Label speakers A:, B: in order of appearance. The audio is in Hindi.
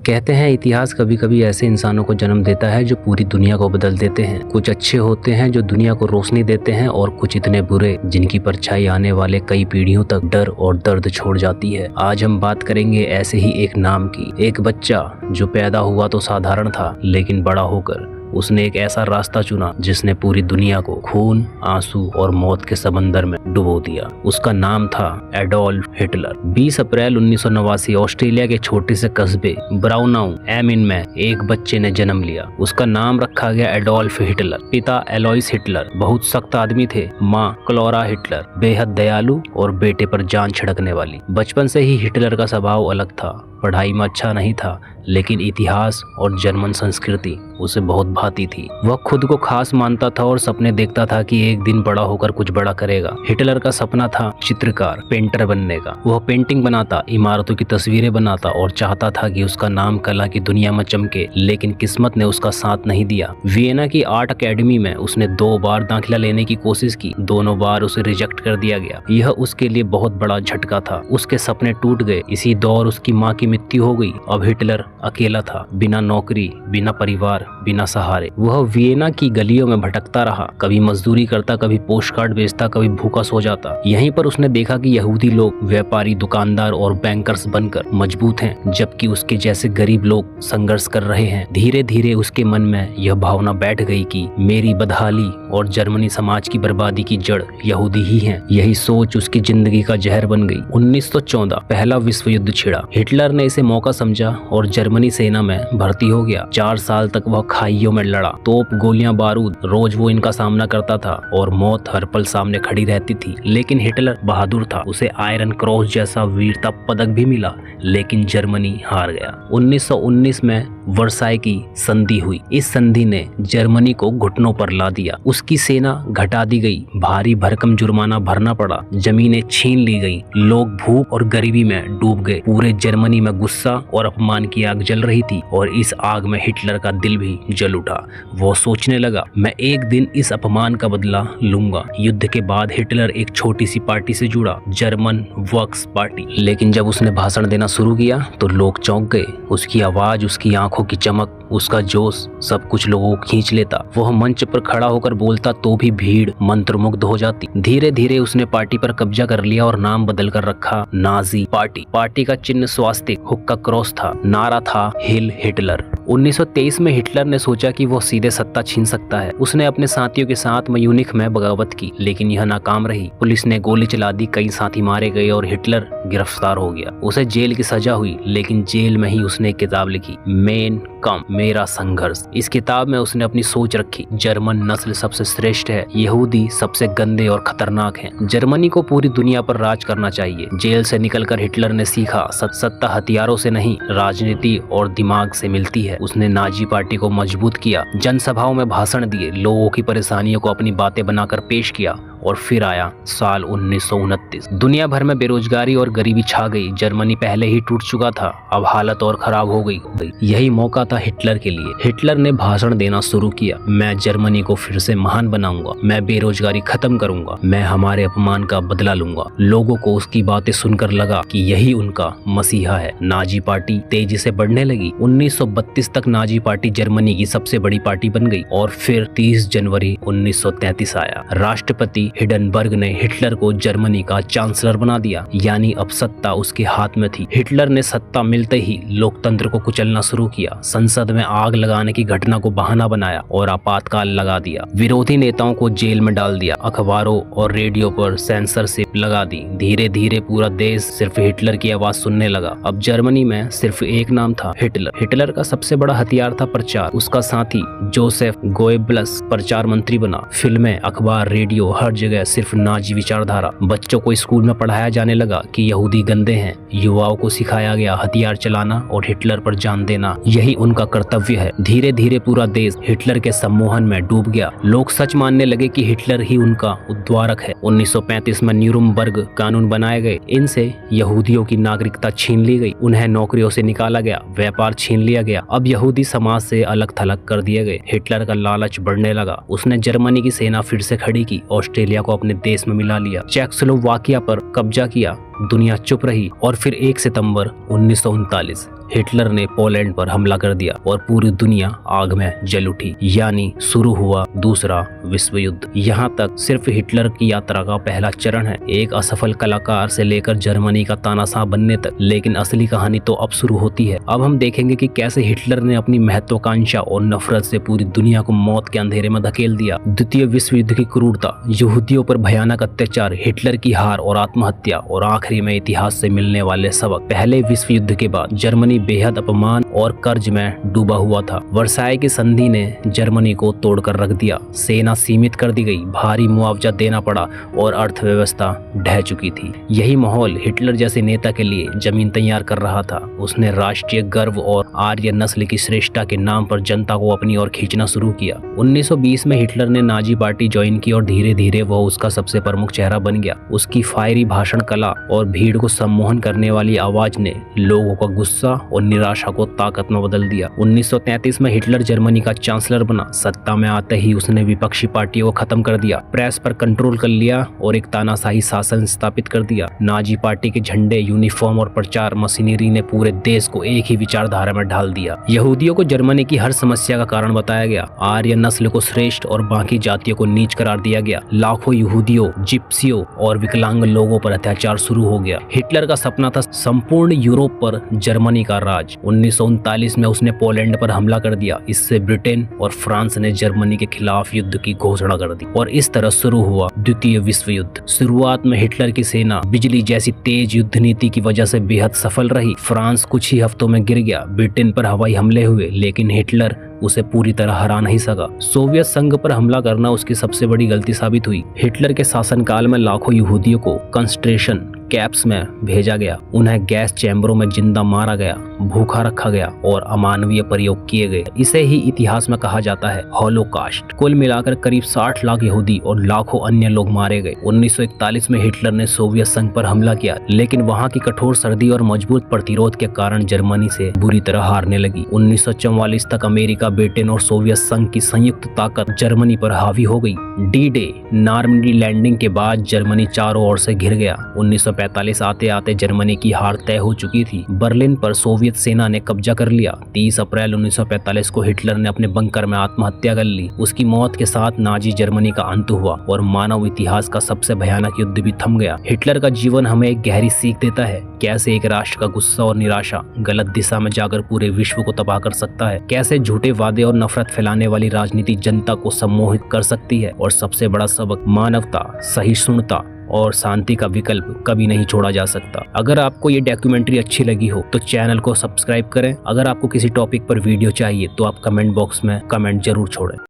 A: कहते हैं इतिहास कभी कभी ऐसे इंसानों को जन्म देता है जो पूरी दुनिया को बदल देते हैं। कुछ अच्छे होते हैं जो दुनिया को रोशनी देते हैं और कुछ इतने बुरे जिनकी परछाई आने वाले कई पीढ़ियों तक डर और दर्द छोड़ जाती है। आज हम बात करेंगे ऐसे ही एक नाम की। एक बच्चा जो पैदा हुआ तो साधारण था, लेकिन बड़ा होकर उसने एक ऐसा रास्ता चुना जिसने पूरी दुनिया को खून, आंसू और मौत के समंदर में डुबो दिया। उसका नाम था एडोल्फ हिटलर। 20 अप्रैल 1989 ऑस्ट्रेलिया के छोटे से कस्बे ब्राउनाउ एमिन में एक बच्चे ने जन्म लिया। उसका नाम रखा गया एडोल्फ हिटलर। पिता एलोइस हिटलर बहुत सख्त आदमी थे। माँ क्लोरा हिटलर बेहद दयालु और बेटे पर जान छिड़कने वाली। बचपन से ही हिटलर का स्वभाव अलग था। पढ़ाई में अच्छा नहीं था, लेकिन इतिहास और जर्मन संस्कृति उसे बहुत भाती थी। वह खुद को खास मानता था और सपने देखता था कि एक दिन बड़ा होकर कुछ बड़ा करेगा। हिटलर का सपना था चित्रकार, पेंटर बनने का। वह पेंटिंग बनाता, इमारतों की तस्वीरें बनाता और चाहता था कि उसका नाम कला की दुनिया में चमके, लेकिन किस्मत ने उसका साथ नहीं दिया। वियना की आर्ट अकेडमी में उसने 2 बार दाखिला लेने की कोशिश की। दोनों बार उसे रिजेक्ट कर दिया गया। यह उसके लिए बहुत बड़ा झटका था। उसके सपने टूट गए। इसी दौर उसकी माँ की मृत्यु हो गई। अब हिटलर अकेला था, बिना नौकरी, बिना परिवार, बिना सहारे। वह वियना की गलियों में भटकता रहा। कभी मजदूरी करता, कभी पोस्टकार्ड बेचता, कभी भूखा सो जाता। यहीं पर उसने देखा कि यहूदी लोग व्यापारी, दुकानदार और बैंकर्स बनकर मजबूत हैं, जबकि उसके जैसे गरीब लोग संघर्ष कर रहे हैं। धीरे धीरे उसके मन में यह भावना बैठ गई कि मेरी बदहाली और जर्मनी समाज की बर्बादी की जड़ यहूदी ही हैं। यही सोच उसकी जिंदगी का जहर बन गई। 1914 पहला विश्व युद्ध छिड़ा। हिटलर ने इसे मौका समझा और जर्मनी सेना में भर्ती हो गया। 4 साल तक वह खाइयों में लड़ा। तोप, गोलियां, बारूद, रोज वो इनका सामना करता था और मौत हर पल सामने खड़ी रहती थी। लेकिन हिटलर बहादुर था। उसे आयरन क्रॉस जैसा वीरता पदक भी मिला, लेकिन जर्मनी हार गया। 1919 में वर्साई की संधि हुई। इस संधि ने जर्मनी को घुटनों पर ला दिया। उसकी सेना घटा दी गई। भारी भरकम जुर्माना भरना पड़ा। जमीनें छीन ली गई। लोग भूख और गरीबी में डूब गए। पूरे जर्मनी में गुस्सा और अपमान की आग जल रही थी और इस आग में हिटलर का दिल भी जल उठा। वो सोचने लगा, मैं एक दिन इस अपमान का बदला लूंगा। युद्ध के बाद हिटलर एक छोटी सी पार्टी से जुड़ा, जर्मन वर्क्स पार्टी। लेकिन जब उसने भाषण देना शुरू किया तो लोग चौंक गए। उसकी आवाज, उसकी आंखों की चमक, उसका जोश सब कुछ लोगों को खींच लेता। वह मंच पर खड़ा होकर बोलता तो भी भीड़ मंत्रमुग्ध हो जाती। धीरे धीरे उसने पार्टी पर कब्जा कर लिया और नाम बदल कर रखा नाजी पार्टी। पार्टी का चिन्ह स्वास्तिक, हुक्का क्रॉस था। नारा था हिल हिटलर। 1923 में हिटलर ने सोचा कि वो सीधे सत्ता छीन सकता है। उसने अपने साथियों के साथ म्यूनिख में बगावत की, लेकिन यह नाकाम रही। पुलिस ने गोली चला दी, कई साथी मारे गए और हिटलर गिरफ्तार हो गया। उसे जेल की सजा हुई, लेकिन जेल में ही उसने एक किताब लिखी, मेन काम्फ, मेरा संघर्ष। इस किताब में उसने अपनी सोच रखी। जर्मन नस्ल सबसे श्रेष्ठ है, यहूदी सबसे गंदे और खतरनाक हैं। जर्मनी को पूरी दुनिया पर राज करना चाहिए। जेल से निकलकर हिटलर ने सीखा, सत्ता हथियारों से नहीं, राजनीति और दिमाग से मिलती है। उसने नाजी पार्टी को मजबूत किया, जनसभाओं में भाषण दिए, लोगों की परेशानियों को अपनी बातें बनाकर पेश किया। और फिर आया साल 1929। दुनिया भर में बेरोजगारी और गरीबी छा गई। जर्मनी पहले ही टूट चुका था, अब हालत और खराब हो गई। यही मौका था हिटलर के लिए। हिटलर ने भाषण देना शुरू किया, मैं जर्मनी को फिर से महान बनाऊंगा, मैं बेरोजगारी खत्म करूंगा, मैं हमारे अपमान का बदला लूंगा। लोगों को उसकी बातें सुनकर लगा कि यही उनका मसीहा है। नाजी पार्टी तेजी से बढ़ने लगी। 1932 तक नाजी पार्टी जर्मनी की सबसे बड़ी पार्टी बन गई। और फिर 30 जनवरी 1933 आया। राष्ट्रपति हिंडनबर्ग ने हिटलर को जर्मनी का चांसलर बना दिया, यानी अब सत्ता उसके हाथ में थी। हिटलर ने सत्ता मिलते ही लोकतंत्र को कुचलना शुरू किया। संसद में आग लगाने की घटना को बहाना बनाया और आपातकाल लगा दिया। विरोधी नेताओं को जेल में डाल दिया। अखबारों और रेडियो पर सेंसरशिप लगा दी। धीरे धीरे पूरा देश सिर्फ हिटलर की आवाज सुनने लगा। अब जर्मनी में सिर्फ एक नाम था, हिटलर। हिटलर का सबसे बड़ा हथियार था प्रचार। उसका साथी जोसेफ गोएब्बल्स प्रचार मंत्री बना। फिल्में, अखबार, रेडियो, हर जगह सिर्फ नाजी विचारधारा। बच्चों को स्कूल में पढ़ाया जाने लगा कि यहूदी गंदे हैं। युवाओं को सिखाया गया हथियार चलाना और हिटलर पर जान देना यही उनका कर्तव्य है। धीरे धीरे पूरा देश हिटलर के सम्मोहन में डूब गया। लोग सच मानने लगे कि हिटलर ही उनका उद्धारक है। 1935 में न्यूरम्बर्ग कानून बनाए गए। इनसे यहूदियों की नागरिकता छीन ली गई। उन्हें नौकरियों से निकाला गया, व्यापार छीन लिया गया। अब यहूदी समाज से अलग थलग कर दिए गए। हिटलर का लालच बढ़ने लगा। उसने जर्मनी की सेना फिर से खड़ी की, ऑस्ट्रेलिया को अपने देश में मिला लिया, चेकोस्लोवाकिया पर कब्जा किया। दुनिया चुप रही और फिर 1 सितंबर 1939 हिटलर ने पोलैंड पर हमला कर दिया और पूरी दुनिया आग में जल उठी, यानी शुरू हुआ दूसरा विश्व युद्ध। यहाँ तक सिर्फ हिटलर की यात्रा का पहला चरण है, एक असफल कलाकार से लेकर जर्मनी का तानाशाह बनने तक। लेकिन असली कहानी तो अब शुरू होती है। अब हम देखेंगे कि कैसे हिटलर ने अपनी महत्वाकांक्षा और नफरत से पूरी दुनिया को मौत के अंधेरे में धकेल दिया। द्वितीय विश्व युद्ध की क्रूरता, यहूदियों पर भयानक अत्याचार, हिटलर की हार और आत्महत्या, और आखिरी में इतिहास से मिलने वाले सबक। पहले विश्व युद्ध के बाद जर्मनी बेहद अपमान और कर्ज में डूबा हुआ था। वर्साई की संधि ने जर्मनी को तोड़कर रख दिया, सेना सीमित कर दी गई, भारी मुआवजा देना पड़ा और अर्थव्यवस्था ढह चुकी थी। यही माहौल हिटलर जैसे नेता के लिए जमीन तैयार कर रहा था। उसने राष्ट्रीय गर्व और आर्य नस्ल की श्रेष्ठता के नाम पर जनता को अपनी ओर खींचना शुरू किया। 1920 में हिटलर ने नाजी पार्टी ज्वाइन की और धीरे धीरे वह उसका सबसे प्रमुख चेहरा बन गया। उसकी फायरी भाषण कला और भीड़ को सम्मोहन करने वाली आवाज ने लोगों का गुस्सा और निराशा को ताकत में बदल दिया। 1933 में हिटलर जर्मनी का चांसलर बना। सत्ता में आते ही उसने विपक्षी पार्टियों को खत्म कर दिया, प्रेस पर कंट्रोल कर लिया और एक तानाशाही शासन स्थापित कर दिया। नाजी पार्टी के झंडे, यूनिफॉर्म और प्रचार मशीनरी ने पूरे देश को एक ही विचारधारा में ढाल दिया। यहूदियों को जर्मनी की हर समस्या का कारण बताया गया, आर्य नस्ल को श्रेष्ठ और बाकी जातियों को नीच करार दिया गया। लाखों यहूदियों, जिप्सियों और विकलांग लोगों पर अत्याचार शुरू हो गया। हिटलर का सपना था संपूर्ण यूरोप पर जर्मनी का राज। 1939 में उसने पोलैंड पर हमला कर दिया। इससे ब्रिटेन और फ्रांस ने जर्मनी के खिलाफ युद्ध की घोषणा कर दी और इस तरह शुरू हुआ द्वितीय विश्व युद्ध। शुरुआत में हिटलर की सेना बिजली जैसी तेज युद्ध नीति की वजह से बेहद सफल रही। फ्रांस कुछ ही हफ्तों में गिर गया। ब्रिटेन पर हवाई हमले हुए, लेकिन हिटलर उसे पूरी तरह हरा नहीं सका। सोवियत संघ पर हमला करना उसकी सबसे बड़ी गलती साबित हुई। हिटलर के शासनकाल में लाखों यहूदियों को कंसंट्रेशन कैंप्स में भेजा गया, उन्हें गैस चैम्बरों में जिंदा मारा गया, भूखा रखा गया और अमानवीय प्रयोग किए गए। इसे ही इतिहास में कहा जाता है हॉलोकास्ट। कुल मिलाकर करीब 60 लाख यहूदी और लाखों अन्य लोग मारे गए। 1941 में हिटलर ने सोवियत संघ पर हमला किया, लेकिन वहां की कठोर सर्दी और मजबूत प्रतिरोध के कारण जर्मनी से बुरी तरह हारने लगी। 1944 तक अमेरिका, ब्रिटेन और सोवियत संघ की संयुक्त ताकत जर्मनी पर हावी हो गई। डी डे, नॉर्मंडी लैंडिंग के बाद जर्मनी चारों ओर से घिर गया। 1945 आते आते जर्मनी की हार तय हो चुकी थी। बर्लिन पर सोवियत सेना ने कब्जा कर लिया। 30 अप्रैल 1945 को हिटलर ने अपने बंकर में आत्महत्या कर ली। उसकी मौत के साथ नाजी जर्मनी का अंत हुआ और मानव इतिहास का सबसे भयानक युद्ध भी थम गया। हिटलर का जीवन हमें एक गहरी सीख देता है, कैसे एक राष्ट्र का गुस्सा और निराशा गलत दिशा में जाकर पूरे विश्व को तबाह कर सकता है, कैसे झूठे वादे और नफरत फैलाने वाली राजनीति जनता को सम्मोहित कर सकती है, और सबसे बड़ा सबक, मानवता, सहिष्णुता और शांति का विकल्प कभी नहीं छोड़ा जा सकता। अगर आपको ये डॉक्यूमेंट्री अच्छी लगी हो तो चैनल को सब्सक्राइब करें। अगर आपको किसी टॉपिक पर वीडियो चाहिए तो आप कमेंट बॉक्स में कमेंट जरूर छोड़ें।